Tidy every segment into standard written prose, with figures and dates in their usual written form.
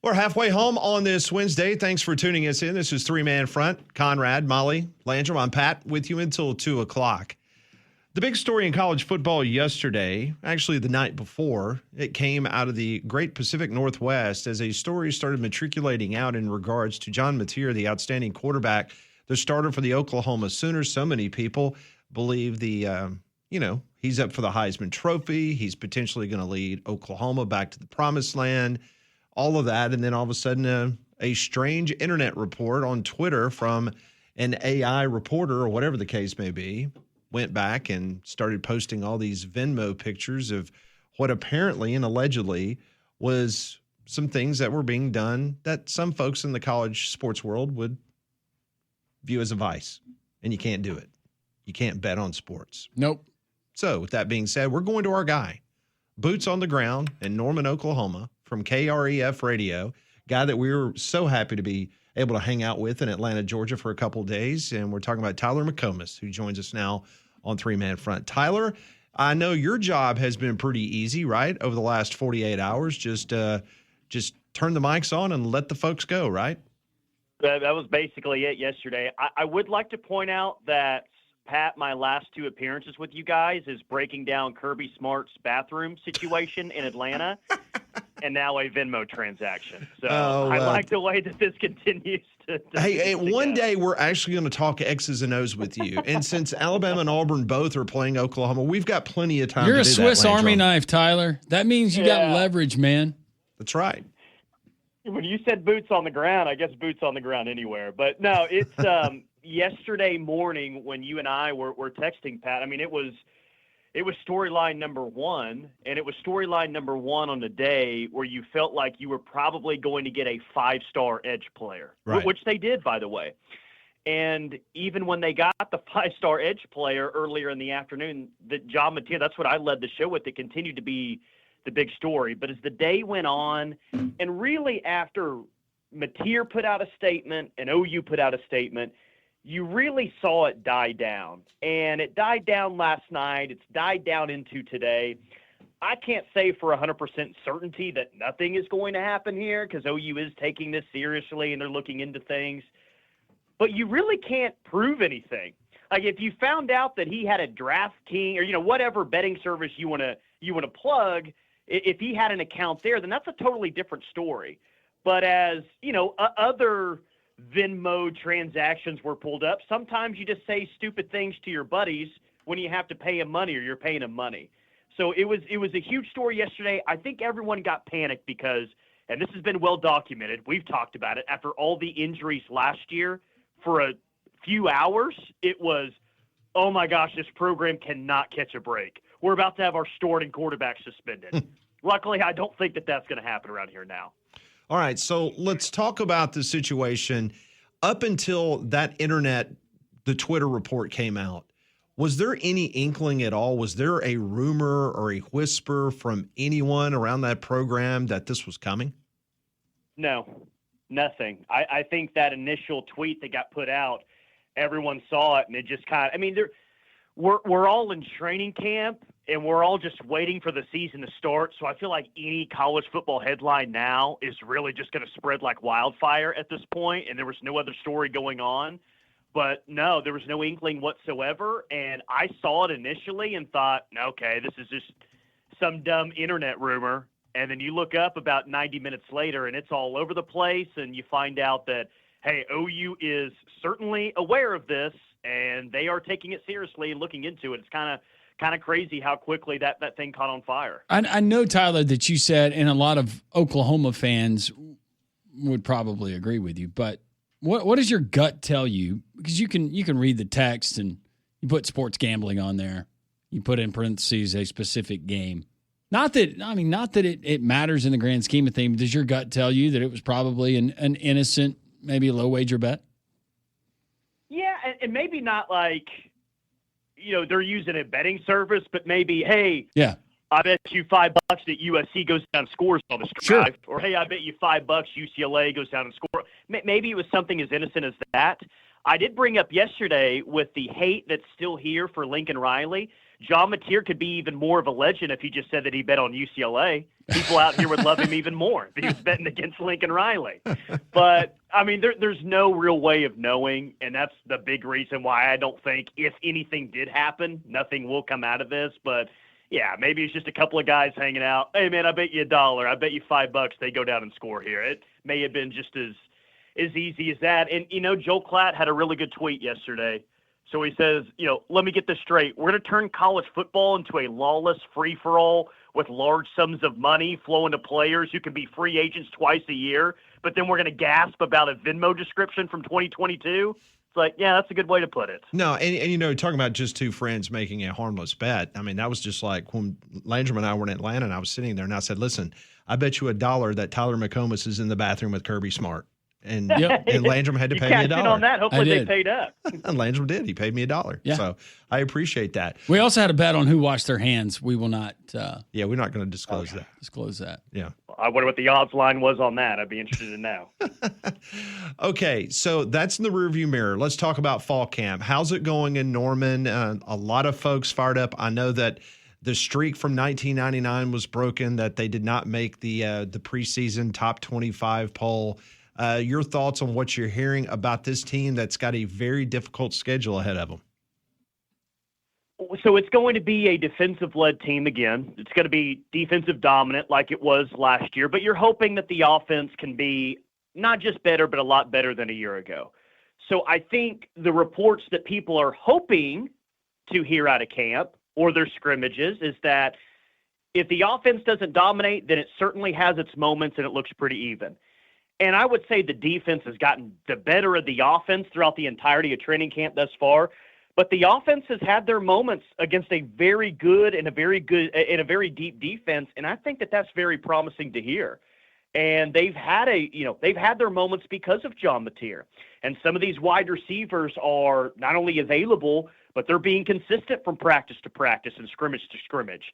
We're halfway home on this Wednesday. Thanks for tuning us in. This is Three Man Front. Conrad, Molly, Landrum. I'm Pat with you until 2 o'clock. The big story in college football yesterday, actually the night before, it came out of the great Pacific Northwest as a story started matriculating out in regards to John Mateer, the outstanding quarterback, the starter for the Oklahoma Sooners. So many people believe he's up for the Heisman Trophy. He's potentially going to lead Oklahoma back to the promised land. All of that, and then all of a sudden a strange internet report on Twitter from an AI reporter or whatever the case may be went back and started posting all these Venmo pictures of what apparently and allegedly was some things that were being done that some folks in the college sports world would view as a vice, and you can't do it. You can't bet on sports. Nope. So with that being said, we're going to our guy, boots on the ground in Norman, Oklahoma, from KREF Radio, guy that we were so happy to be able to hang out with in Atlanta, Georgia for a couple of days. And we're talking about Tyler McComas, who joins us now on Three Man Front. Tyler, I know your job has been pretty easy, right? Over the last 48 hours, just turn the mics on and let the folks go, right? That was basically it yesterday. I would like to point out that, Pat, my last two appearances with you guys is breaking down Kirby Smart's bathroom situation in Atlanta and now a Venmo transaction. So I like the way that this continues to Hey, one day we're actually going to talk X's and O's with you. And since Alabama and Auburn both are playing Oklahoma, we've got plenty of time You're to a do Swiss that, Army knife, Tyler. That means you got leverage, man. That's right. When you said boots on the ground, I guess boots on the ground anywhere. But no, it's yesterday morning when you and I were texting, Pat. I mean, it was storyline number one, and it was storyline number one on the day where you felt like you were probably going to get a 5-star edge player, right, which they did, by the way. And even when they got the 5-star edge player earlier in the afternoon, that John Mateer, that's what I led the show with. It continued to be the big story. But as the day went on, and really after Mateer put out a statement and OU put out a statement, you really saw it die down. And it died down last night. It's died down into today. I can't say for 100% certainty that nothing is going to happen here because OU is taking this seriously and they're looking into things. But you really can't prove anything. Like if you found out that he had a DraftKings or whatever betting service you want to plug, if he had an account there, then that's a totally different story. But as other Venmo transactions were pulled up, sometimes you just say stupid things to your buddies when you have to pay them money or you're paying them money. So it was a huge story yesterday. I think everyone got panicked because, and this has been well documented, we've talked about it, after all the injuries last year, for a few hours, it was, oh my gosh, this program cannot catch a break. We're about to have our starting quarterback suspended. Luckily, I don't think that that's going to happen around here now. All right, so let's talk about the situation. Up until that the Twitter report came out, was there any inkling at all? Was there a rumor or a whisper from anyone around that program that this was coming? No, nothing. I think that initial tweet that got put out, everyone saw it, and it just kind of – we're all in training camp, and we're all just waiting for the season to start. So I feel like any college football headline now is really just going to spread like wildfire at this point, and there was no other story going on. But no, there was no inkling whatsoever, and I saw it initially and thought, okay, this is just some dumb internet rumor. And then you look up about 90 minutes later, and it's all over the place, and you find out that, hey, OU is certainly aware of this, and they are taking it seriously and looking into it. It's kind of crazy how quickly that thing caught on fire. I know, Tyler, that you said, and a lot of Oklahoma fans would probably agree with you, but what does your gut tell you? Because you can read the text and you put sports gambling on there. You put in parentheses a specific game. Not that it matters in the grand scheme of things. Does your gut tell you that it was probably an innocent, maybe low wager bet? Yeah, and maybe not like, they're using a betting service, but maybe, hey, yeah, I bet you $5 that USC goes down and scores on this drive. Sure. Or, hey, I bet you $5 UCLA goes down and scores. Maybe it was something as innocent as that. I did bring up yesterday with the hate that's still here for Lincoln Riley. John Mateer could be even more of a legend if he just said that he bet on UCLA. People out here would love him even more if he was betting against Lincoln Riley. But, I mean, there's no real way of knowing, and that's the big reason why I don't think if anything did happen, nothing will come out of this. But, yeah, maybe it's just a couple of guys hanging out. Hey, man, I bet you $1. I bet you $5 they go down and score here. It may have been just as easy as that. And, Joel Klatt had a really good tweet yesterday. So he says, let me get this straight. We're going to turn college football into a lawless free-for-all with large sums of money flowing to players who can be free agents twice a year, but then we're going to gasp about a Venmo description from 2022. It's like, yeah, that's a good way to put it. No, and talking about just two friends making a harmless bet, I mean, that was just like when Landrum and I were in Atlanta, and I was sitting there, and I said, listen, I bet you $1 that Tyler McComas is in the bathroom with Kirby Smart. And and Landrum had to pay me $1. You cashed in on that. Hopefully they paid up. And Landrum did. He paid me $1. Yeah. So I appreciate that. We also had a bet on who washed their hands. We will not. Yeah, we're not going to disclose that. Disclose that. Yeah. I wonder what the odds line was on that. I'd be interested in now. Okay, so that's in the rearview mirror. Let's talk about fall camp. How's it going in Norman? A lot of folks fired up. I know that the streak from 1999 was broken, that they did not make the preseason top 25 poll. Your thoughts on what you're hearing about this team that's got a very difficult schedule ahead of them? So it's going to be a defensive-led team again. It's going to be defensive dominant like it was last year, but you're hoping that the offense can be not just better, but a lot better than a year ago. So I think the reports that people are hoping to hear out of camp or their scrimmages is that if the offense doesn't dominate, then it certainly has its moments and it looks pretty even. And I would say the defense has gotten the better of the offense throughout the entirety of training camp thus far. But the offense has had their moments against a very good and a very deep defense, and I think that that's very promising to hear. And they've had their moments because of John Mateer. And some of these wide receivers are not only available, but they're being consistent from practice to practice and scrimmage to scrimmage.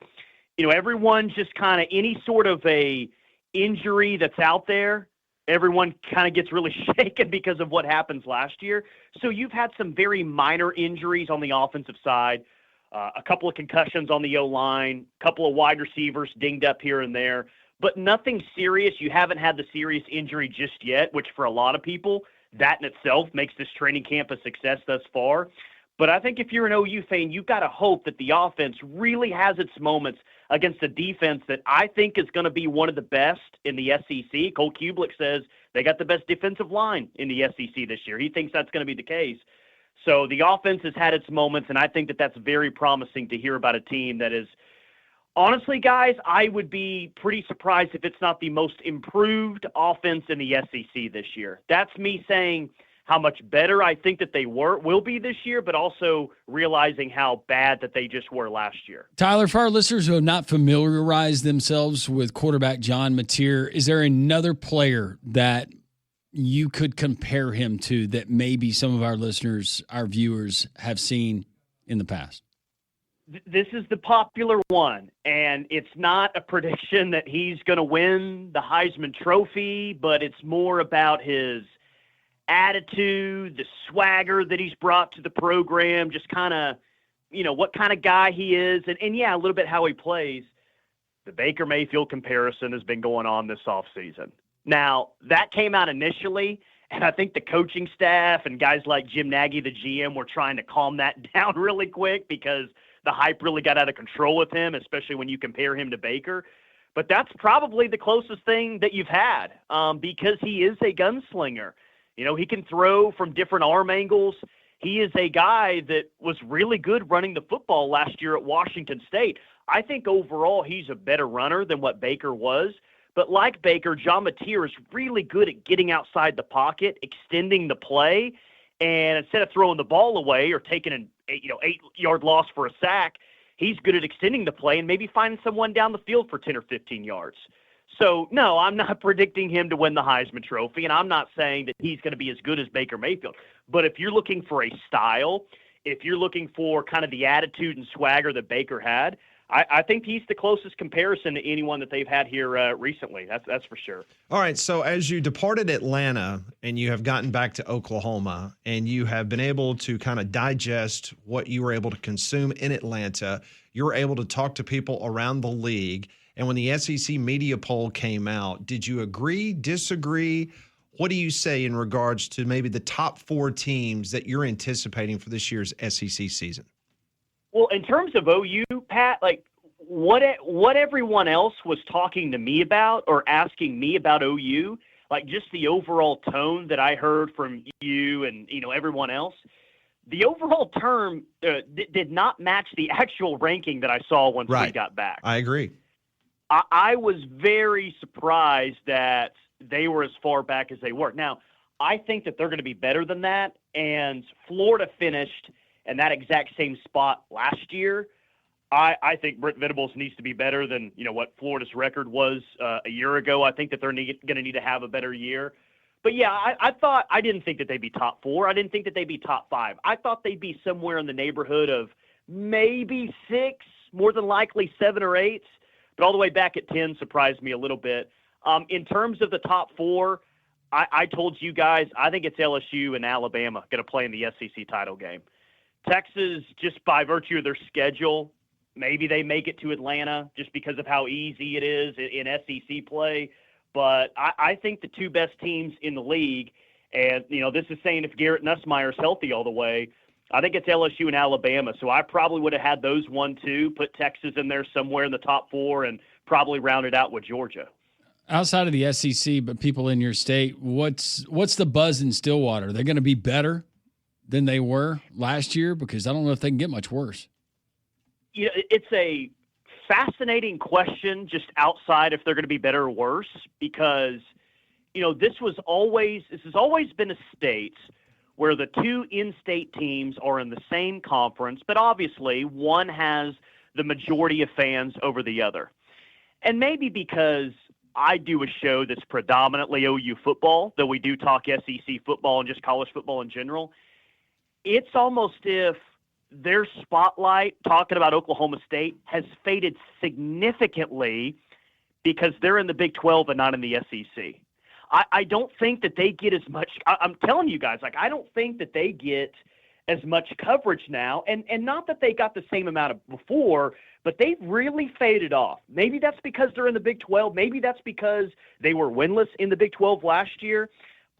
Everyone just kind of any sort of a injury that's out there, everyone kind of gets really shaken because of what happens last year. So you've had some very minor injuries on the offensive side, a couple of concussions on the O-line, a couple of wide receivers dinged up here and there, but nothing serious. You haven't had the serious injury just yet, which for a lot of people, that in itself makes this training camp a success thus far. But I think if you're an OU fan, you've got to hope that the offense really has its moments against a defense that I think is going to be one of the best in the SEC. Cole Kublik says they got the best defensive line in the SEC this year. He thinks that's going to be the case. So the offense has had its moments, and I think that that's very promising to hear about a team that is – honestly, guys, I would be pretty surprised if it's not the most improved offense in the SEC this year. That's me saying – how much better I think that they will be this year, but also realizing how bad that they just were last year. Tyler, for our listeners who have not familiarized themselves with quarterback John Mateer, is there another player that you could compare him to that maybe some of our listeners, our viewers, have seen in the past? This is the popular one, and it's not a prediction that he's going to win the Heisman Trophy, but it's more about his attitude, the swagger that he's brought to the program, just kind of, what kind of guy he is, and yeah, a little bit how he plays. The Baker Mayfield comparison has been going on this offseason. Now, that came out initially, and I think the coaching staff and guys like Jim Nagy, the GM, were trying to calm that down really quick because the hype really got out of control with him, especially when you compare him to Baker. But that's probably the closest thing that you've had because he is a gunslinger. He can throw from different arm angles. He is a guy that was really good running the football last year at Washington State. I think overall he's a better runner than what Baker was. But like Baker, John Mateer is really good at getting outside the pocket, extending the play, and instead of throwing the ball away or taking an 8-yard loss for a sack, he's good at extending the play and maybe finding someone down the field for 10 or 15 yards. So, no, I'm not predicting him to win the Heisman Trophy, and I'm not saying that he's going to be as good as Baker Mayfield. But if you're looking for a style, if you're looking for kind of the attitude and swagger that Baker had, I think he's the closest comparison to anyone that they've had here recently. That's for sure. All right. So as you departed Atlanta and you have gotten back to Oklahoma and you have been able to kind of digest what you were able to consume in Atlanta, you were able to talk to people around the league. And when the SEC media poll came out, did you agree, disagree? What do you say in regards to maybe the top 4 teams that you're anticipating for this year's SEC season? Well, in terms of OU, Pat, like what everyone else was talking to me about or asking me about OU, like just the overall tone that I heard from you and, everyone else, the overall term did not match the actual ranking that I saw once we got back. I agree. I was very surprised that they were as far back as they were. Now, I think that they're going to be better than that, and Florida finished in that exact same spot last year. I think Brent Venables needs to be better than what Florida's record was a year ago. I think that they're going to need to have a better year. But yeah, I didn't think that they'd be top 4. I didn't think that they'd be top 5. I thought they'd be somewhere in the neighborhood of maybe 6, more than likely 7 or 8. But all the way back at 10 surprised me a little bit. In terms of the top 4, I told you guys I think it's LSU and Alabama going to play in the SEC title game. Texas, just by virtue of their schedule, maybe they make it to Atlanta just because of how easy it is in SEC play. But I think the 2 best teams in the league, and, this is saying if Garrett Nussmeier's healthy all the way, I think it's LSU and Alabama. So I probably would have had those 1-2, put Texas in there somewhere in the top 4, and probably rounded out with Georgia. Outside of the SEC, but people in your state, what's the buzz in Stillwater? They're going to be better than they were last year? Because I don't know if they can get much worse. It's a fascinating question just outside if they're going to be better or worse, because, this has always been a state where the 2 in-state teams are in the same conference, but obviously one has the majority of fans over the other. And maybe because I do a show that's predominantly OU football, though we do talk SEC football and just college football in general, it's almost if their spotlight talking about Oklahoma State has faded significantly because they're in the Big 12 and not in the SEC. I don't think that they get as much. I'm telling you guys, I don't think that they get as much coverage now. And not that they got the same amount of before, but they've really faded off. Maybe that's because they're in the Big 12. Maybe that's because they were winless in the Big 12 last year.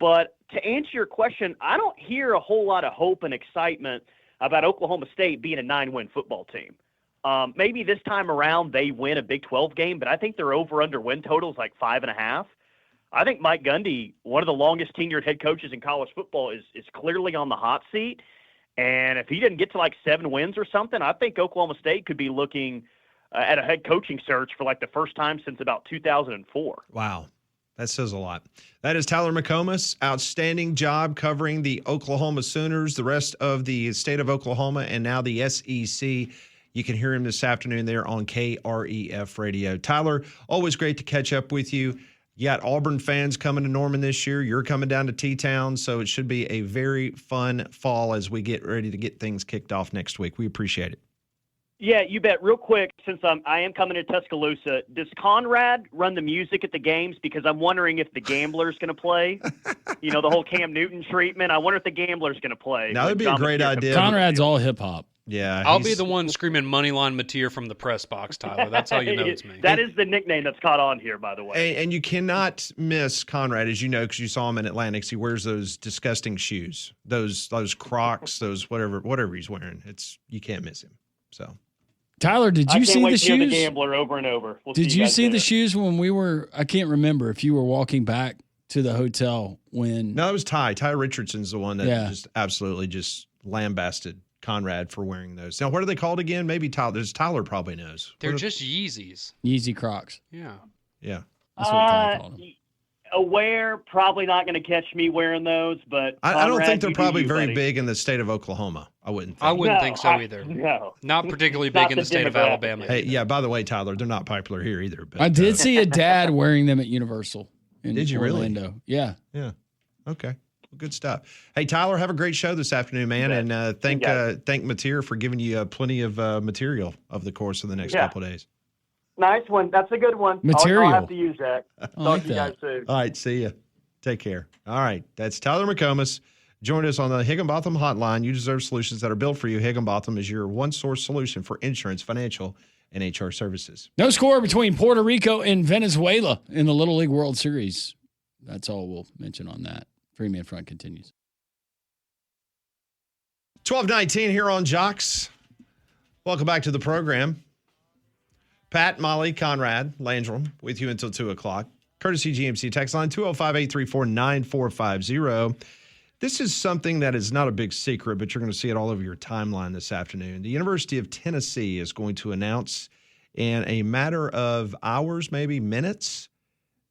But to answer your question, I don't hear a whole lot of hope and excitement about Oklahoma State being a 9-win football team. Maybe this time around they win a Big 12 game, but I think their over-under win total is like 5.5. I think Mike Gundy, one of the longest tenured head coaches in college football, is clearly on the hot seat. And if he didn't get to like 7 wins or something, I think Oklahoma State could be looking at a head coaching search for like the first time since about 2004. Wow. That says a lot. That is Tyler McComas. Outstanding job covering the Oklahoma Sooners, the rest of the state of Oklahoma, and now the SEC. You can hear him this afternoon there on KREF Radio. Tyler, always great to catch up with you. You got Auburn fans coming to Norman this year. You're coming down to T-Town, so it should be a very fun fall as we get ready to get things kicked off next week. We appreciate it. Yeah, you bet. Real quick, since I am coming to Tuscaloosa, does Conrad run the music at the games? Because I'm wondering if the Gambler's going to play. The whole Cam Newton treatment. I wonder if the Gambler's going to play. That would be a great idea. Conrad's all hip-hop. Yeah, I'll be the one screaming Moneyline Mateer from the press box, Tyler. That's how you know it's me. That is the nickname that's caught on here, by the way. And you cannot miss Conrad, as you know, because you saw him in Atlanta. He wears those disgusting shoes, those Crocs, those whatever he's wearing. You can't miss him. So, Tyler, did you see the shoes? The Gambler over and over. Did you see the shoes when we were? I can't remember if you were walking back to the hotel when. No, it was Ty. Ty Richardson's the one that just absolutely just lambasted Conrad for wearing those. Now, what are they called again? Maybe Tyler probably knows. They're just Yeezys. Yeezy Crocs. Yeah. Yeah. That's what Tyler called them. Aware, probably not going to catch me wearing those, but I don't think they're probably very big in the state of Oklahoma. I wouldn't think. I wouldn't think so either. No. Not particularly big in the state of Alabama. Hey, yeah, by the way, Tyler, they're not popular here either. But, I did see a dad wearing them at Universal in Did you Orlando. really? Yeah. Yeah. Okay. Good stuff. Hey, Tyler, have a great show this afternoon, man. And thank Mateer for giving you plenty of material over the course of the next couple of days. Nice one. That's a good one. Material. I'll have to use that. Talk to you guys soon. All right, see you. Take care. All right, that's Tyler McComas. Join us on the Higginbotham Hotline. You deserve solutions that are built for you. Higginbotham is your one-source solution for insurance, financial, and HR services. No score between Puerto Rico and Venezuela in the Little League World Series. That's all we'll mention on that. Three-man front continues. 12:19 here on Jocks. Welcome back to the program. Pat, Molly, Conrad, Landrum with you until 2 o'clock. Courtesy GMC text line 205-834-9450. This is something that is not a big secret, but you're going to see it all over your timeline this afternoon. The University of Tennessee is going to announce in a matter of hours, maybe minutes,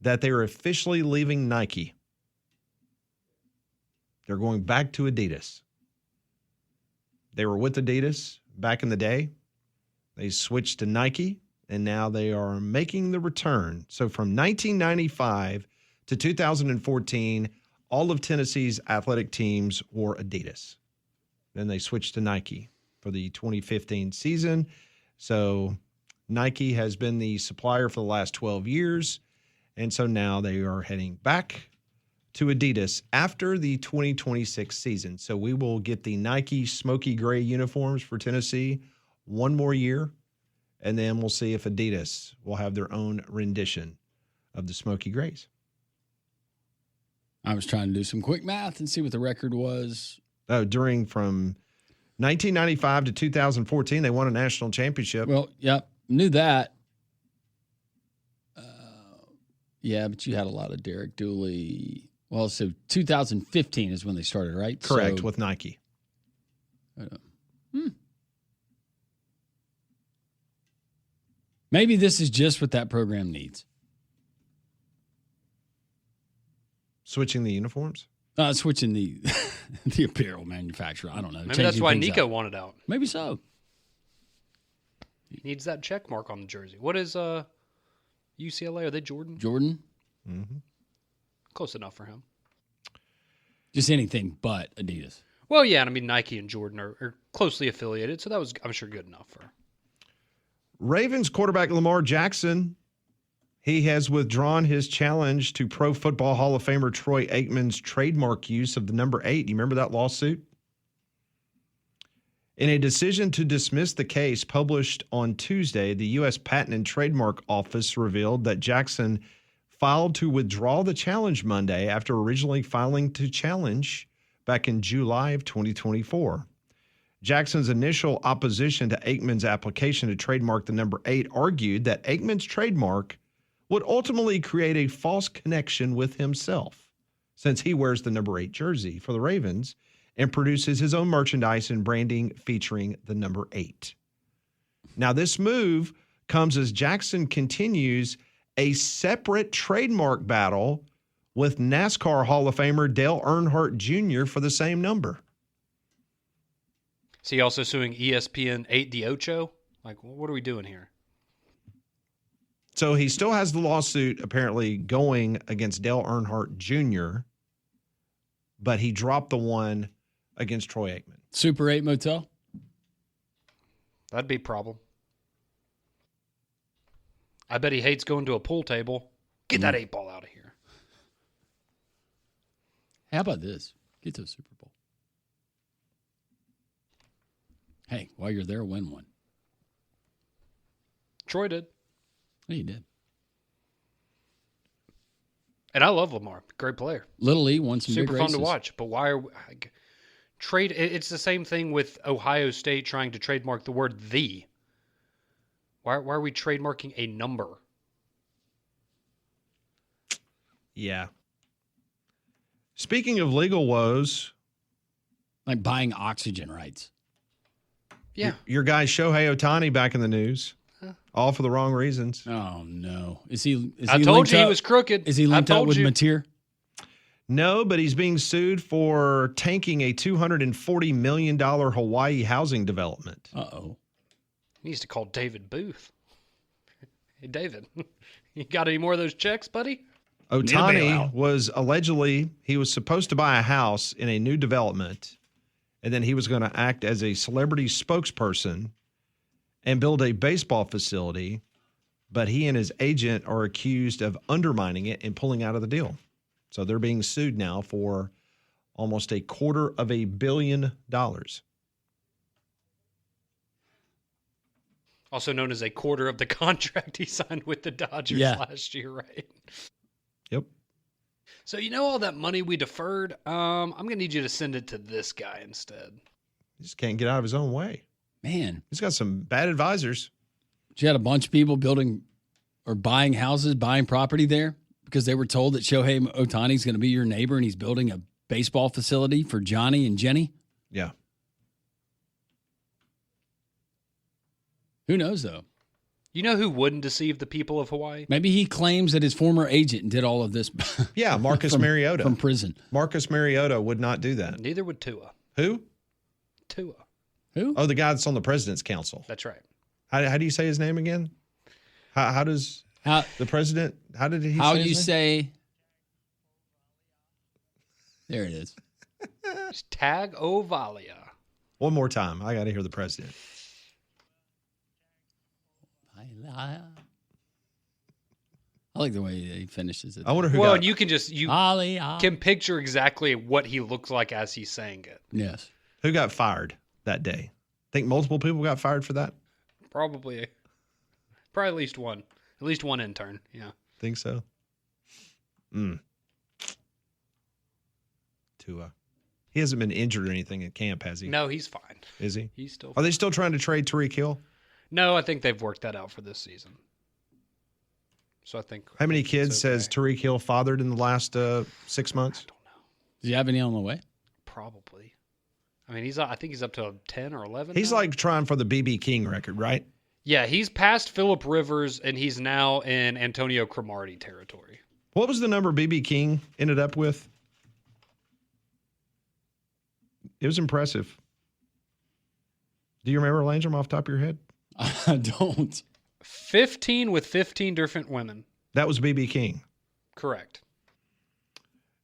that they are officially leaving Nike. They're going back to Adidas. They were with Adidas back in the day. They switched to Nike, and now they are making the return. So from 1995 to 2014, all of Tennessee's athletic teams wore Adidas. Then they switched to Nike for the 2015 season. So Nike has been the supplier for the last 12 years, and so now they are heading back to Adidas after the 2026 season. So we will get the Nike smoky gray uniforms for Tennessee one more year, and then we'll see if Adidas will have their own rendition of the smoky grays. I was trying to do some quick math and see what the record was. From 1995 to 2014, they won a national championship. Well, yep, knew that. Yeah, but you had a lot of Derek Dooley. Well, so 2015 is when they started, right? Correct, so, with Nike. Maybe this is just what that program needs. Switching the uniforms? Switching the the apparel manufacturer. I don't know. Maybe that's why Nico wanted out. Maybe so. He needs that check mark on the jersey. What is UCLA? Are they Jordan? Jordan? Mm-hmm. Close enough for him. Just anything but Adidas. Well, yeah, and I mean, Nike and Jordan are closely affiliated, so that was, I'm sure, good enough for Ravens quarterback Lamar Jackson. He has withdrawn his challenge to Pro Football Hall of Famer Troy Aikman's trademark use of the number 8. You remember that lawsuit? In a decision to dismiss the case published on Tuesday, the U.S. Patent and Trademark Office revealed that Jackson filed to withdraw the challenge Monday after originally filing to challenge back in July of 2024. Jackson's initial opposition to Aikman's application to trademark the number 8 argued that Aikman's trademark would ultimately create a false connection with himself, since he wears the number 8 jersey for the Ravens and produces his own merchandise and branding featuring the number 8. Now, this move comes as Jackson continues a separate trademark battle with NASCAR Hall of Famer Dale Earnhardt Jr. for the same number. Is he also suing ESPN 8 the Ocho? Like, what are we doing here? So he still has the lawsuit apparently going against Dale Earnhardt Jr., but he dropped the one against Troy Aikman. Super 8 Motel? That'd be a problem. I bet he hates going to a pool table. Get that 8 ball out of here. How about this? Get to a Super Bowl. Hey, while you're there, win one. Troy did. Yeah, he did. And I love Lamar. Great player. Little E won some Super big fun races. to watch. But why are we, trade? It's the same thing with Ohio State trying to trademark the word "the." Why are we trademarking a number? Yeah. Speaking of legal woes, Like buying oxygen rights. Yeah. your guy Shohei Ohtani back in the news, all for the wrong reasons. Oh, no. Is he I told you he was crooked. Is he linked up with Mateer? No, but he's being sued for tanking a $240 million Hawaii housing development. Uh-oh. He needs to call David Booth. Hey, David, you got any more of those checks, buddy? Ohtani was allegedly, he was supposed to buy a house in a new development, and then he was going to act as a celebrity spokesperson and build a baseball facility, but he and his agent are accused of undermining it and pulling out of the deal. So they're being sued now for almost $250 million. Also known as a quarter of the contract he signed with the Dodgers last year, right? Yep. So you know all that money we deferred? I'm going to need you to send it to this guy instead. He just can't get out of his own way. Man. He's got some bad advisors. You had a bunch of people building or buying houses, buying property there because they were told that Shohei Ohtani's going to be your neighbor and he's building a baseball facility for Johnny and Jenny? Yeah. Who knows, though? You know who wouldn't deceive the people of Hawaii? Maybe he claims that his former agent did all of this. Yeah, Marcus Mariota. From prison. Marcus Mariota would not do that. Neither would Tua. Who? Tua. Who? Oh, the guy that's on the president's council. That's right. How do you say his name again? How does the president, how did he say How his you name? say? There it is. It's Tag Ovalia. One more time. I got to hear the president. I like the way he finishes it. I wonder who Well, got and you can just can picture exactly what he looks like as he's saying it. Yes. Who got fired that day. Think multiple people got fired for that? Probably at least one. At least one intern. Yeah. Think so? Tua. He hasn't been injured or anything at camp, has he? No, he's fine. Is he? He's still Are they still trying to trade Tariq Hill? No, I think they've worked that out for this season. So I think. How many kids has Tariq Hill fathered in the last 6 months? I don't know. Does he have any on the way? Probably. I mean, I think he's up to 10 or 11. He's now. like trying for the BB King record, right? Yeah, he's past Phillip Rivers, and he's now in Antonio Cromartie territory. What was the number BB King ended up with? It was impressive. Do you remember, Landrum, off the top of your head? I don't. 15 with 15 different women. That was BB King. Correct.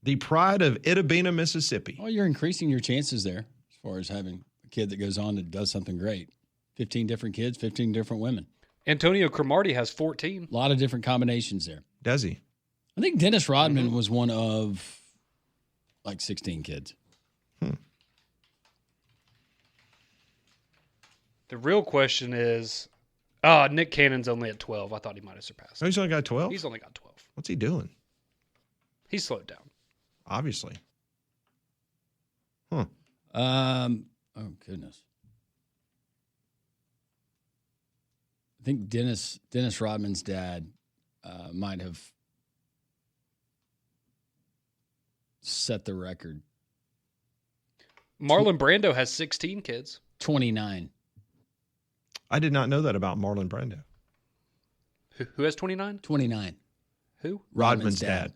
The pride of Itabena, Mississippi. Well, you're increasing your chances there as far as having a kid that goes on and does something great. 15 different kids, 15 different women. Antonio Cromartie has 14. A lot of different combinations there. Does he? I think Dennis Rodman was one of like 16 kids. The real question is, Nick Cannon's only at 12. I thought he might have surpassed. Oh, he's only got 12? He's only got 12. What's he doing? He's slowed down. Obviously. Oh, goodness. I think Dennis Rodman's dad might have set the record. Marlon Brando has 16 kids. 29. I did not know that about Marlon Brando. Who has 29? 29. Who? Rodman's dad.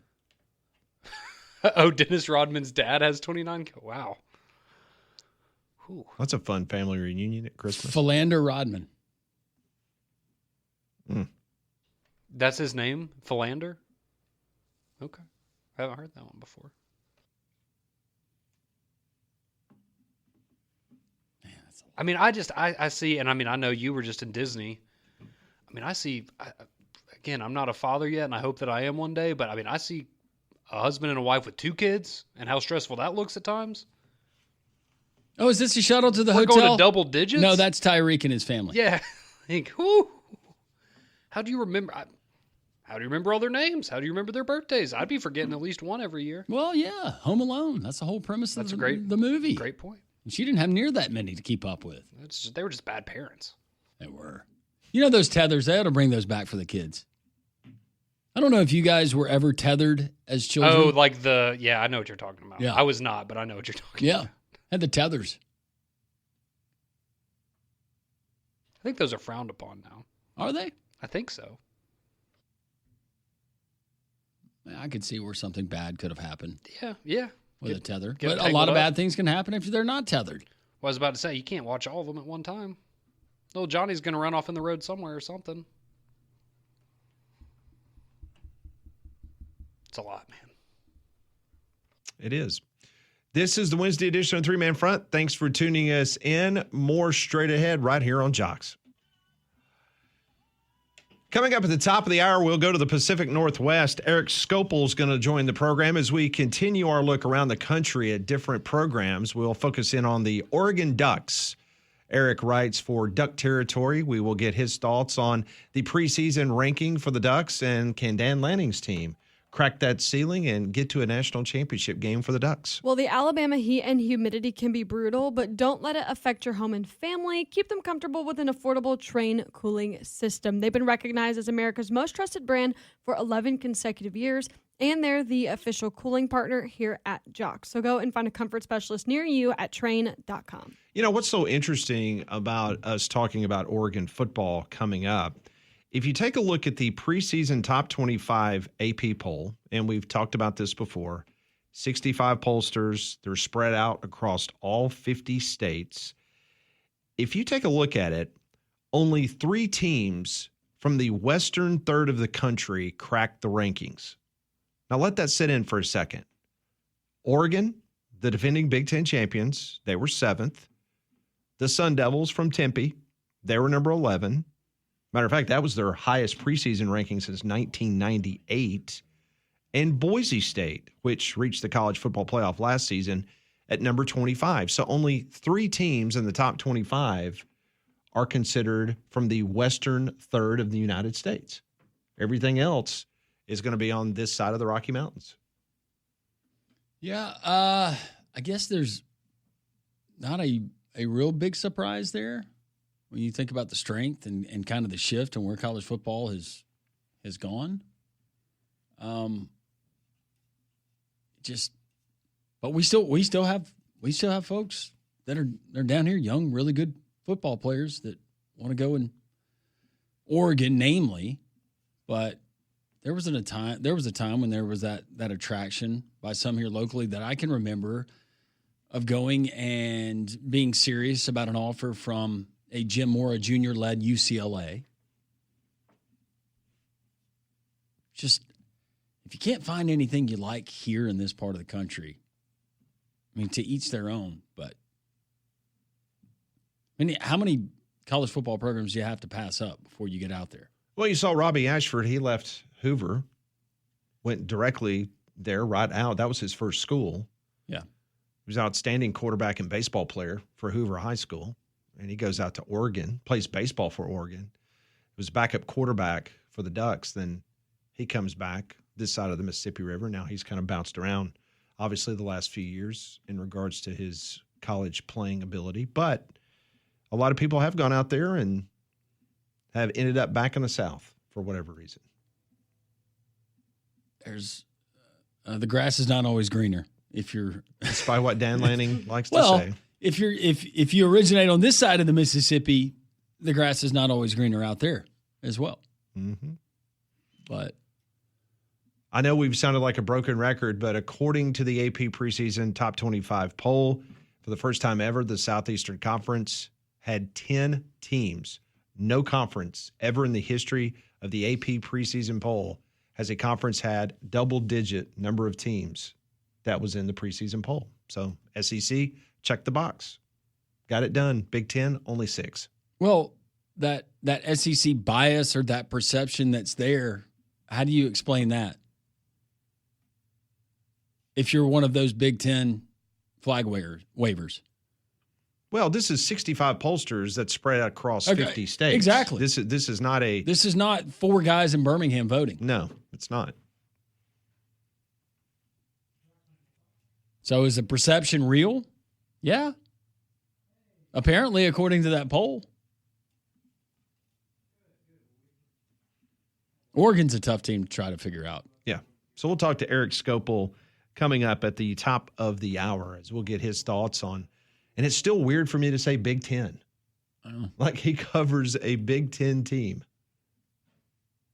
Oh, Dennis Rodman's dad has 29? Wow. Whew. That's a fun family reunion at Christmas. Philander Rodman. That's his name? Philander? Okay. I haven't heard that one before. Man, that's a lot. I mean, I see, and I mean, I know you were just in Disney. I mean, again, I'm not a father yet, and I hope that I am one day, but I mean, I see a husband and a wife with 2 kids and how stressful that looks at times. Oh, is this a shuttle to the We're hotel? going to double digits? No, that's Tyreek and his family. Yeah. I think, whoo. How do you remember? How do you remember all their names? How do you remember their birthdays? I'd be forgetting at least one every year. Well, yeah, Home Alone. That's the whole premise of That's the movie. Great point. She didn't have near that many to keep up with. They were just bad parents. They were. You know those tethers, they ought to bring those back for the kids. I don't know if you guys were ever tethered as children. Oh, like I know what you're talking about. Yeah. I was not, but I know what you're talking about. Yeah, had the tethers. I think those are frowned upon now. Are they? I think so. I could see where something bad could have happened Yeah. with a tether. get But a tangled lot of up. bad things can happen if they're not tethered. Well, I was about to say, you can't watch all of them at one time. Little Johnny's going to run off in the road somewhere or something. It's a lot, man. It is. This is the Wednesday edition of Three Man Front. Thanks for tuning us in. More straight ahead right here on Jocks. Coming up at the top of the hour, we'll go to the Pacific Northwest. Eric Scopel is going to join the program as we continue our look around the country at different programs. We'll focus in on the Oregon Ducks. Eric writes for Duck Territory. We will get his thoughts on the preseason ranking for the Ducks, and can Dan Lanning's team crack that ceiling and get to a national championship game for the Ducks? Well, the Alabama heat and humidity can be brutal, but don't let it affect your home and family. Keep them comfortable with an affordable Train cooling system. They've been recognized as America's most trusted brand for 11 consecutive years, and they're the official cooling partner here at Jocks. So go and find a comfort specialist near you at train.com. You know, what's so interesting about us talking about Oregon football coming up, if you take a look at the preseason top 25 AP poll, and we've talked about this before, 65 pollsters, they're spread out across all 50 states. If you take a look at it, only 3 teams from the western third of the country cracked the rankings. Now let that sit in for a second. Oregon, the defending Big Ten champions, they were 7th. The Sun Devils from Tempe, they were number 11. Matter of fact, that was their highest preseason ranking since 1998. And Boise State, which reached the college football playoff last season, at number 25. So only 3 teams in the top 25 are considered from the western third of the United States. Everything else is going to be on this side of the Rocky Mountains. Yeah, I guess there's not a real big surprise there when you think about the strength and kind of the shift and where college football has gone. But we still have folks that are down here, young, really good football players that want to go in Oregon, namely. But there was a time when there was that attraction by some here locally that I can remember of going and being serious about an offer from a Jim Mora Jr.-led UCLA. Just, if you can't find anything you like here in this part of the country, I mean, to each their own, but I mean, how many college football programs do you have to pass up before you get out there? Well, you saw Robbie Ashford. He left Hoover, went directly there, right out. That was his first school. Yeah. He was an outstanding quarterback and baseball player for Hoover High School. And he goes out to Oregon, plays baseball for Oregon. He was backup quarterback for the Ducks. Then he comes back this side of the Mississippi River. Now he's kind of bounced around, obviously, the last few years in regards to his college playing ability. But a lot of people have gone out there and have ended up back in the South for whatever reason. There's the grass is not always greener. Despite what Dan Lanning likes to say. If you originate on this side of the Mississippi, the grass is not always greener out there as well. Mm-hmm. But I know we've sounded like a broken record, but according to the AP preseason top 25 poll, for the first time ever, the Southeastern Conference had 10 teams. No conference ever in the history of the AP preseason poll has a conference had double-digit number of teams that was in the preseason poll. So SEC, check the box. Got it done. Big Ten, only 6. Well, that SEC bias or that perception that's there, how do you explain that? If you're one of those Big Ten flag waivers. Well, this is 65 pollsters that spread out across 50 states. Exactly. This is not 4 guys in Birmingham voting. No, it's not. So is the perception real? Yeah. Apparently, according to that poll. Oregon's a tough team to try to figure out. Yeah. So we'll talk to Eric Scopel coming up at the top of the hour as we'll get his thoughts on. And it's still weird for me to say Big Ten. Like he covers a Big Ten team.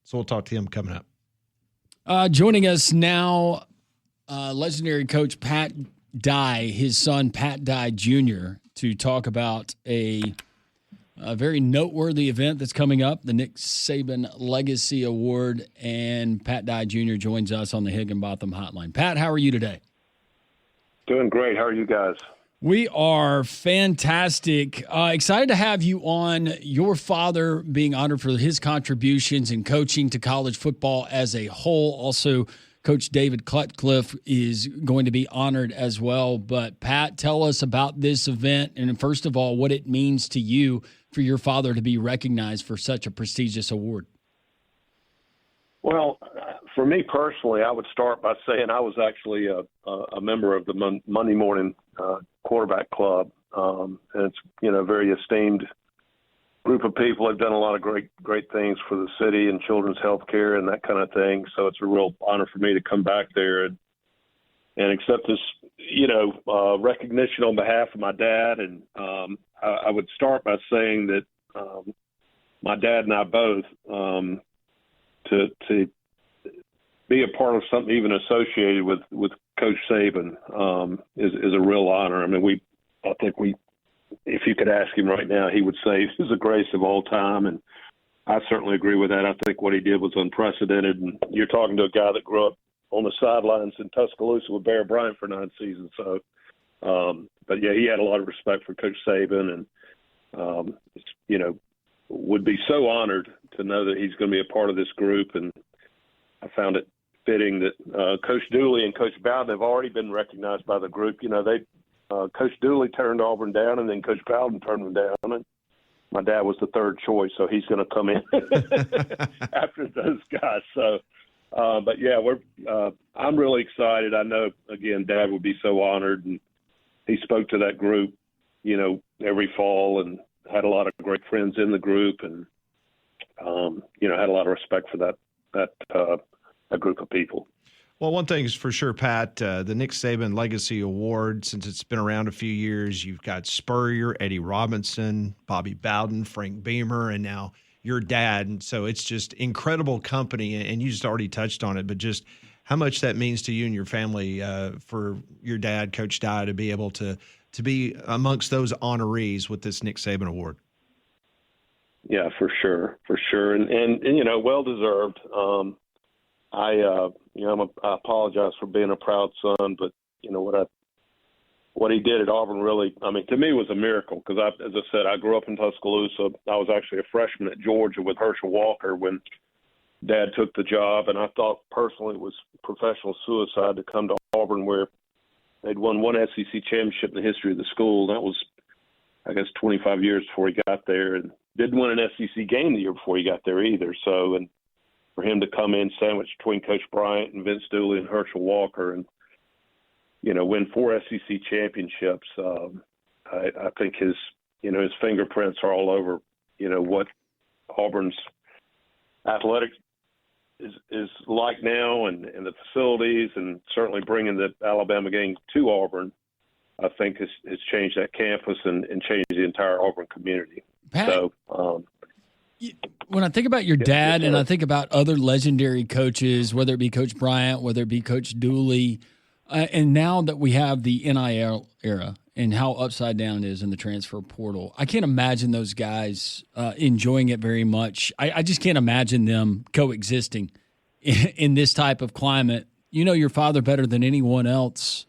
So we'll talk to him coming up. Joining us now, legendary coach Pat Dye, his son Pat Dye Jr., to talk about a A very noteworthy event that's coming up, the Nick Saban Legacy Award, and Pat Dye Jr. joins us on the Higginbotham Hotline. Pat, how are you today? Doing great. How are you guys? We are fantastic. Excited to have you on. Your father being honored for his contributions in coaching to college football as a whole. Also, Coach David Cutcliffe is going to be honored as well. But, Pat, tell us about this event and, first of all, what it means to you for your father to be recognized for such a prestigious award. Well, for me personally, I would start by saying I was actually a member of the Monday morning quarterback club. And it's, a very esteemed group of people. Have done a lot of great things for the city and children's health care and that kind of thing. So it's a real honor for me to come back there and accept this, recognition on behalf of my dad. And I would start by saying that my dad and I both, to be a part of something even associated with Coach Saban is a real honor. I mean, I think if you could ask him right now, he would say he's the greatest of all time, and I certainly agree with that. I think what he did was unprecedented, and you're talking to a guy that grew up on the sidelines in Tuscaloosa with Bear Bryant for 9 seasons. So, but yeah, he had a lot of respect for Coach Saban, and would be so honored to know that he's going to be a part of this group. And I found it fitting that Coach Dooley and Coach Bowden have already been recognized by the group. Coach Dooley turned Auburn down, and then Coach Bowden turned him down, and my dad was the third choice, so he's going to come in after those guys. So, but yeah, I'm really excited. I know, again, Dad would be so honored, and he spoke to that group, every fall, and had a lot of great friends in the group, and had a lot of respect for that group of people. Well, one thing is for sure, Pat, the Nick Saban Legacy Award, since it's been around a few years, you've got Spurrier, Eddie Robinson, Bobby Bowden, Frank Beamer, and now your dad. And so it's just incredible company. And you just already touched on it, but just how much that means to you and your family for your dad, Coach Dye, to be able to be amongst those honorees with this Nick Saban Award. Yeah, for sure. And well-deserved. I apologize for being a proud son, but what he did at Auburn really, to me was a miracle because as I said, I grew up in Tuscaloosa. I was actually a freshman at Georgia with Herschel Walker when Dad took the job, and I thought personally it was professional suicide to come to Auburn where they'd won one SEC championship in the history of the school. That was, I guess, 25 years before he got there, and didn't win an SEC game the year before he got there either. So, and for him to come in sandwiched between Coach Bryant and Vince Dooley and Herschel Walker and, win 4 SEC championships, I think his fingerprints are all over, what Auburn's athletics is like now and the facilities, and certainly bringing the Alabama game to Auburn, I think has changed that campus and changed the entire Auburn community. Pat, so, when I think about your dad and I think about other legendary coaches, whether it be Coach Bryant, whether it be Coach Dooley, and now that we have the NIL era and how upside down it is in the transfer portal, I can't imagine those guys enjoying it very much. I just can't imagine them coexisting in this type of climate. You know your father better than anyone else.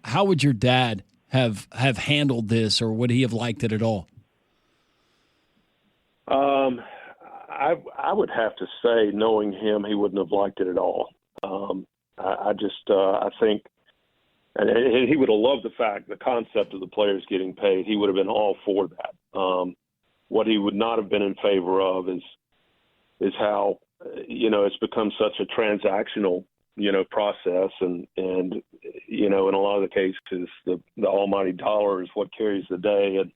How would your dad have handled this, or would he have liked it at all? I would have to say, knowing him, he wouldn't have liked it at all. I think, and he would have loved the concept of the players getting paid. He would have been all for that. What he would not have been in favor of is how, it's become such a transactional, process, and in a lot of the cases, the almighty dollar is what carries the day. And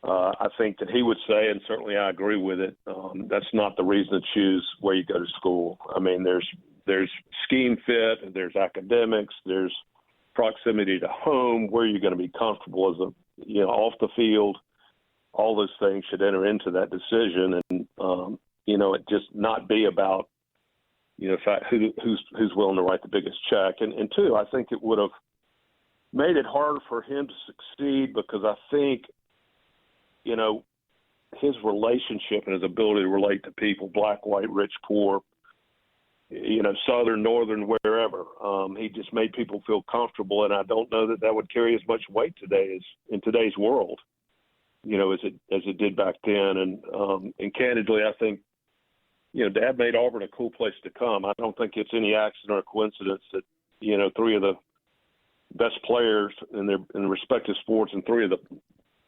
I think that he would say, and certainly I agree with it, that's not the reason to choose where you go to school. I mean, there's scheme fit, there's academics, there's proximity to home, where you're going to be comfortable as off the field. All those things should enter into that decision, and it just not be about fact who's willing to write the biggest check. And two, I think it would have made it harder for him to succeed because I think his relationship and his ability to relate to people, black, white, rich, poor, southern, northern, wherever. He just made people feel comfortable, and I don't know that would carry as much weight today as in today's world, as it did back then. And candidly, I think, Dad made Auburn a cool place to come. I don't think it's any accident or coincidence that, three of the best players in their respective sports and three of the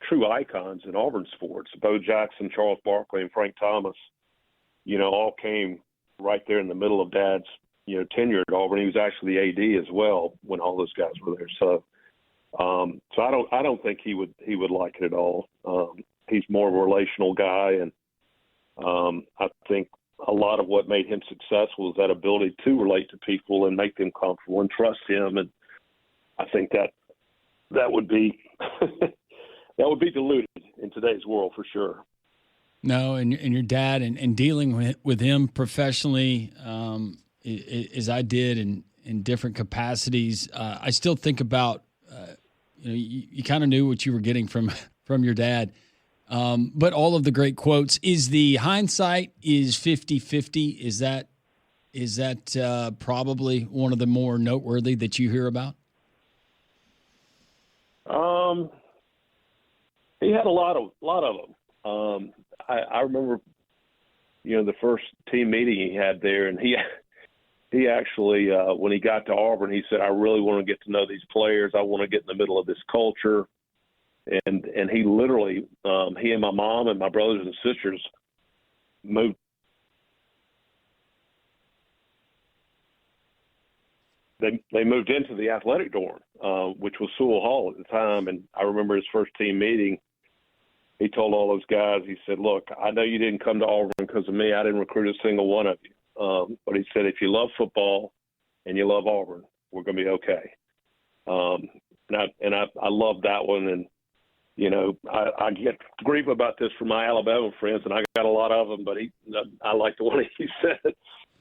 true icons in Auburn sports, Bo Jackson, Charles Barkley, and Frank Thomas, all came right there in the middle of Dad's, tenure at Auburn. He was actually the AD as well when all those guys were there. So I don't think he would like it at all. He's more of a relational guy, and I think a lot of what made him successful is that ability to relate to people and make them comfortable and trust him. And I think that would be that would be diluted in today's world for sure. No, and your dad and dealing with him professionally, as I did in different capacities, I still think about, you kind of knew what you were getting from your dad. But all of the great quotes, is the hindsight is 50-50. Is that probably one of the more noteworthy that you hear about? He had a lot of them. I remember, the first team meeting he had there, and he actually, when he got to Auburn, he said, I really want to get to know these players. I want to get in the middle of this culture. And he literally, he and my mom and my brothers and sisters moved. They moved into the athletic dorm, which was Sewell Hall at the time. And I remember his first team meeting. He told all those guys, he said, look, I know you didn't come to Auburn because of me. I didn't recruit a single one of you. But he said, if you love football and you love Auburn, we're going to be okay. And I love that one. And, I get grief about this from my Alabama friends, and I got a lot of them, but I like the one he said.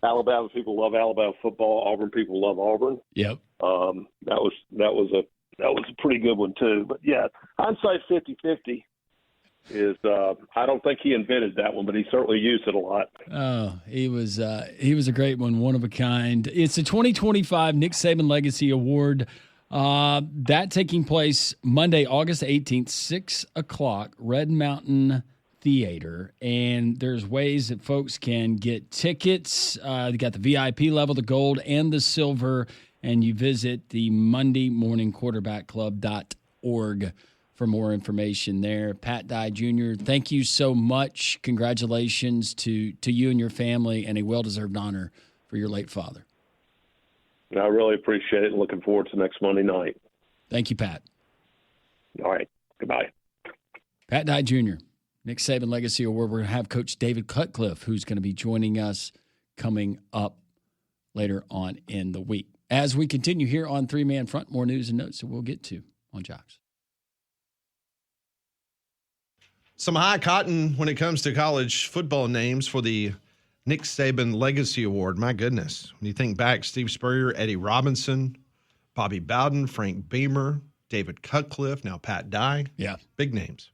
Alabama people love Alabama football. Auburn people love Auburn. Yep. That was a pretty good one too. But yeah, hindsight 50-50 is. I don't think he invented that one, but he certainly used it a lot. Oh, he was a great one of a kind. It's the 2025 Nick Saban Legacy Award. That taking place Monday, August 18th, 6:00, Red Mountain Theater. And there's ways that folks can get tickets. They got the VIP level, the gold, and the silver. And you visit the Monday Morning Quarterback Club.org for more information there. Pat Dye Jr., thank you so much. Congratulations to you and your family, and a well-deserved honor for your late father. I really appreciate it and looking forward to next Monday night. Thank you, Pat. All right. Goodbye. Pat Dye Jr., Nick Saban Legacy Award. We're going to have Coach David Cutcliffe, who's going to be joining us coming up later on in the week. As we continue here on Three Man Front, more news and notes that we'll get to on Jocks. Some high cotton when it comes to college football names for the Nick Saban Legacy Award. My goodness. When you think back, Steve Spurrier, Eddie Robinson, Bobby Bowden, Frank Beamer, David Cutcliffe, now Pat Dye. Yeah. Big names.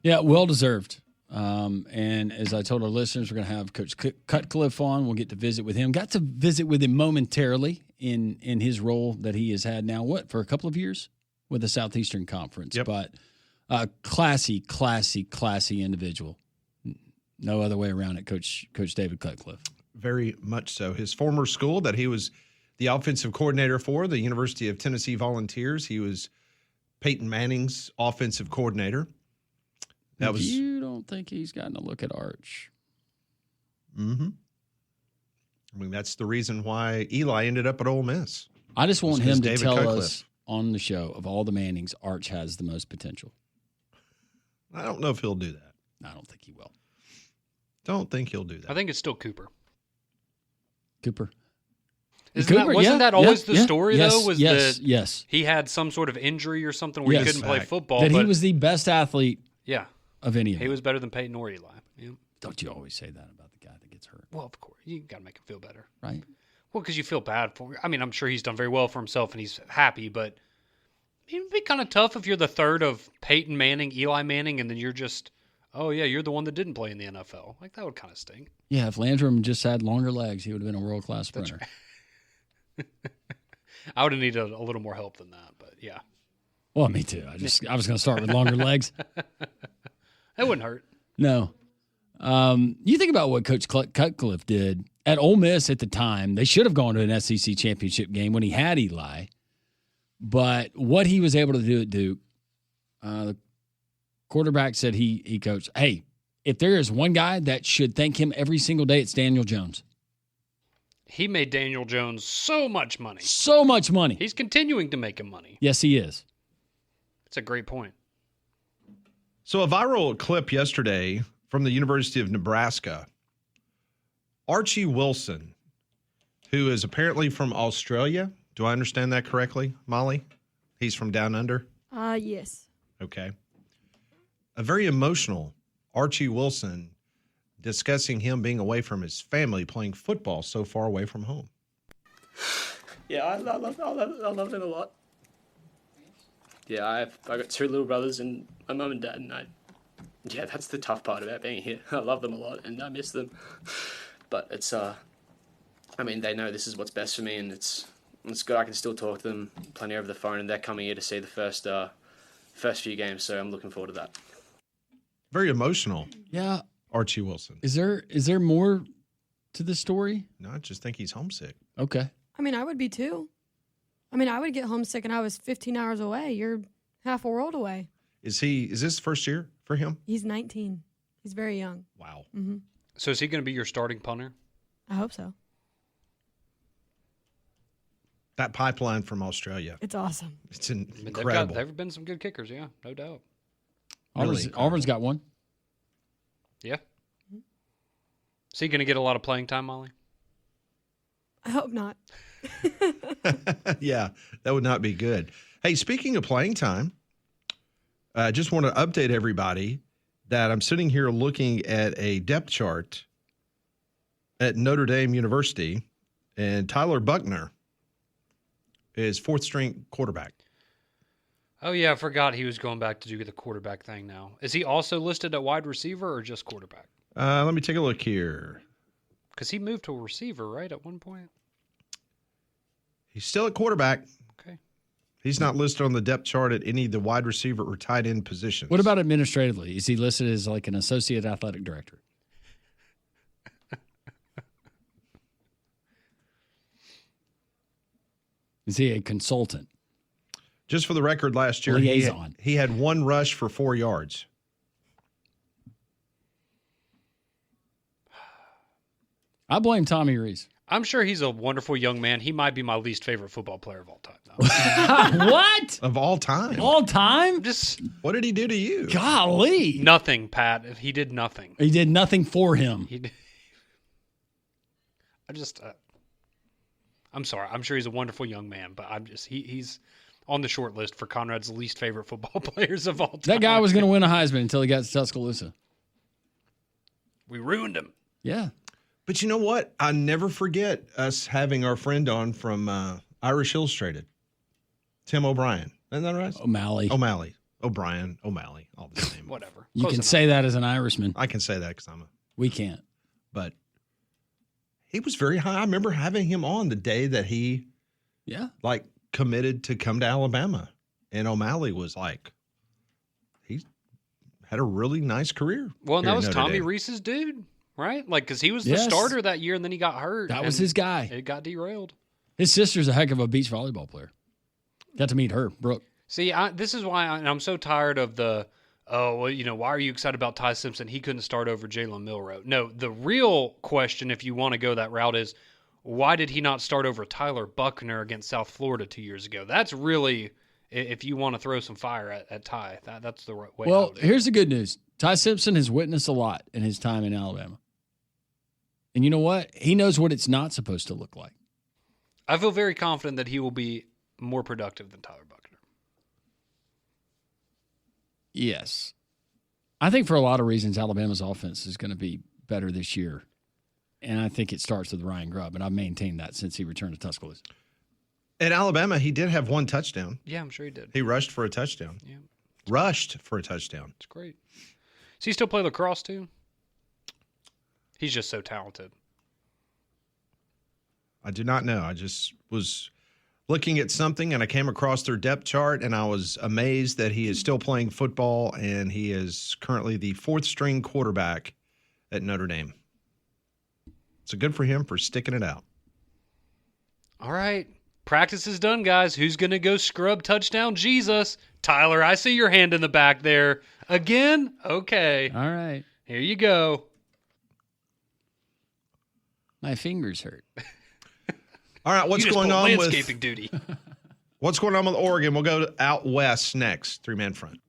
Yeah, well-deserved. And as I told our listeners, we're going to have Coach Cutcliffe on. We'll get to visit with him. Got to visit with him momentarily in his role that he has had now, for a couple of years with the Southeastern Conference. Yep. But classy individual. No other way around it, Coach David Cutcliffe. Very much so. His former school that he was the offensive coordinator for, the University of Tennessee Volunteers, he was Peyton Manning's offensive coordinator. You don't think he's gotten a look at Arch? Mm-hmm. I mean, that's the reason why Eli ended up at Ole Miss. I just want him to David tell Cutcliffe. us on the show, of all the Mannings, Arch has the most potential. I don't know if he'll do that. I don't think he will. Don't think he'll do that. I think it's still Cooper. Wasn't that always the story, though? Was that yes. he had some sort of injury or something where he couldn't play football? That he was the best athlete of any of them. He was better than Peyton or Eli. Yeah. Don't you always say that about the guy that gets hurt? Well, of course. You got to make him feel better. Right. Well, because you feel bad for him. I mean, I'm sure he's done very well for himself and he's happy, but it would be kind of tough if you're the third of Peyton Manning, Eli Manning, and then you're just Oh, yeah, you're the one that didn't play in the NFL. Like, that would kind of stink. Yeah, if Landrum just had longer legs, he would have been a world-class sprinter. I would have needed a little more help than that, but yeah. Well, me too. I was going to start with longer legs. That wouldn't hurt. No. You think about what Coach Cutcliffe did at Ole Miss at the time. They should have gone to an SEC championship game when he had Eli. But what he was able to do at Duke, the quarterback said he coached, hey, if there is one guy that should thank him every single day, it's Daniel Jones. He made Daniel Jones so much money. So much money. He's continuing to make him money. Yes, he is. That's a great point. So a viral clip yesterday from the University of Nebraska, Archie Wilson, who is apparently from Australia. Do I understand that correctly, Molly? He's from down under? Yes. Okay. A very emotional Archie Wilson discussing him being away from his family, playing football so far away from home. Yeah, I love them a lot. Yeah, I got two little brothers and my mum and dad, and yeah, that's the tough part about being here. I love them a lot and I miss them, but it's I mean, they know this is what's best for me, and it's good. I can still talk to them plenty over the phone, and they're coming here to see the first few games, so I'm looking forward to that. Very emotional. Yeah. Archie Wilson. Is there more to the story? No, I just think he's homesick. Okay. I mean, I would be too. I mean, I would get homesick and I was 15 hours away. You're half a world away. Is this first year for him? He's 19. He's very young. Wow. Mm-hmm. So is he going to be your starting punter? I hope so. That pipeline from Australia. It's awesome. It's incredible. There have been some good kickers, yeah, no doubt. Auburn's got one. Yeah. Is he going to get a lot of playing time, Molly? I hope not. Yeah, that would not be good. Hey, speaking of playing time, I just want to update everybody that I'm sitting here looking at a depth chart at Notre Dame University, and Tyler Buckner is fourth-string quarterback. Oh, yeah, I forgot he was going back to do the quarterback thing now. Is he also listed at wide receiver or just quarterback? Let me take a look here. Because he moved to a receiver, right, at one point? He's still at quarterback. Okay. He's not listed on the depth chart at any of the wide receiver or tight end positions. What about administratively? Is he listed as like an associate athletic director? Is he a consultant? Just for the record, last year Liaison. he had one rush for 4 yards. I blame Tommy Rees. I'm sure he's a wonderful young man. He might be my least favorite football player of all time, though. What? Of all time. All time? Just What did he do to you? Golly. nothing, Pat. He did nothing. He did nothing for him. He did. I'm sorry. I'm sure he's a wonderful young man, but he's on the short list for Conrad's least favorite football players of all time. That guy was going to win a Heisman until he got to Tuscaloosa. We ruined him. Yeah. But you know what? I never forget us having our friend on from Irish Illustrated, Tim O'Brien. Isn't that right? O'Malley. O'Brien, O'Malley, all the same. Whatever. You Close can enough. say that as an Irishman. I can say that because We can't. but he was very high. I remember having him on the day that he Yeah. committed to come to Alabama. And O'Malley was like, he had a really nice career. Well, and here that at was Notre Tommy Dame. Rees's dude, right? Like, because he was the Yes. starter that year, and then he got hurt. That was and his guy. It got derailed. His sister's a heck of a beach volleyball player. Got to meet her, Brooke. See, this is why I'm so tired of the, why are you excited about Ty Simpson? He couldn't start over Jalen Milroe. No, the real question, if you want to go that route, is why did he not start over Tyler Buckner against South Florida 2 years ago? That's really, if you want to throw some fire at Ty, that's the right way. Well, here's the good news. Ty Simpson has witnessed a lot in his time in Alabama. And you know what? He knows what it's not supposed to look like. I feel very confident that he will be more productive than Tyler Buckner. Yes. I think for a lot of reasons, Alabama's offense is going to be better this year. And I think it starts with Ryan Grubb, and I've maintained that since he returned to Tuscaloosa. At Alabama, he did have one touchdown. Yeah, I'm sure he did. He rushed for a touchdown. Yeah, Rushed for a touchdown. it's great. Does he still play lacrosse too? He's just so talented. I do not know. I just was looking at something and I came across their depth chart and I was amazed that he is still playing football and he is currently the 4th string quarterback at Notre Dame. So good for him for sticking it out. All right. Practice is done, guys. Who's going to go scrub touchdown Jesus? Tyler, I see your hand in the back there. Again? Okay. All right. Here you go. My fingers hurt. All right, what's You just going pulled on landscaping with duty? what's going on with Oregon? We'll go out west next. 3-man front.